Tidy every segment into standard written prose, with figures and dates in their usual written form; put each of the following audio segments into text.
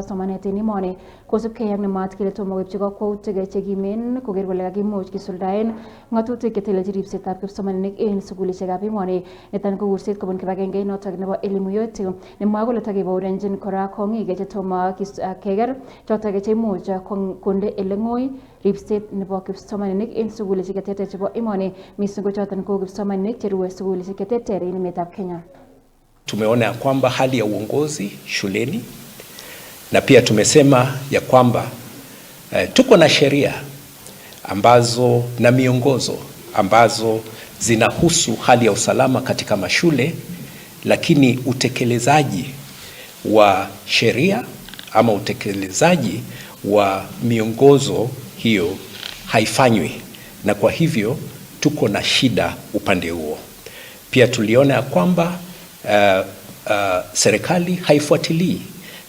nebo somanet en emoni kosubkei ak nemat kele tomo koibchi kakwautik chekimen koker kole kakimuch kisuldaen ng'atutik chetelelchi ripsetab kipsomaninik en sukulishekab emoni. Niton ko kurset kobun kibagenge notok nebo Elimu Yetu nemwoe kole takebaorionjin kora kong'ik chetomo keker chotok cheimuch konde ele ng'oi ripset nebo kipsomaninik en sukulishek cheterter chebo emoni, mising ko choton ko kipsomaninik cherue sukulishek cheterter en emetab Kenya. Tumeona ya kwamba hali ya uongozi shuleni na pia tumesema ya kwamba tuko na sheria ambazo na miongozo ambazo zinahusu hali ya usalama katika mashule, lakini utekelezaji wa sheria ama utekelezaji wa miongozo hiyo haifanywi, na kwa hivyo tuko na shida upande huo. Pia tuliona ya kwamba serikali haifuatilii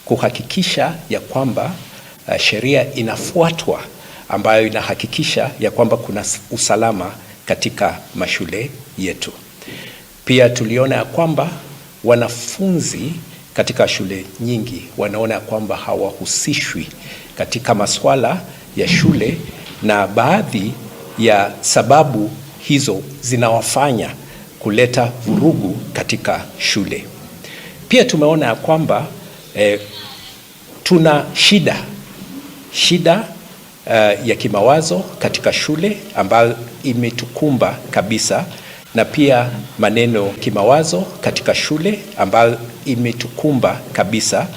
kuhakikisha ya kwamba sheria inafuatwa ambayo inahakikisha ya kwamba kuna usalama katika mashule yetu. Pia tuliona ya kwamba wanafunzi katika shule nyingi wanaona ya kwamba hawahusishwi katika masuala ya shule, na baadhi ya sababu hizo zinawafanya kuleta vurugu katika shule. Pia tumeona ya kwamba tuna shida ya kimawazo katika shule ambayo imetukumba kabisa, na pia maneno kimawazo katika shule ambayo imetukumba kabisa,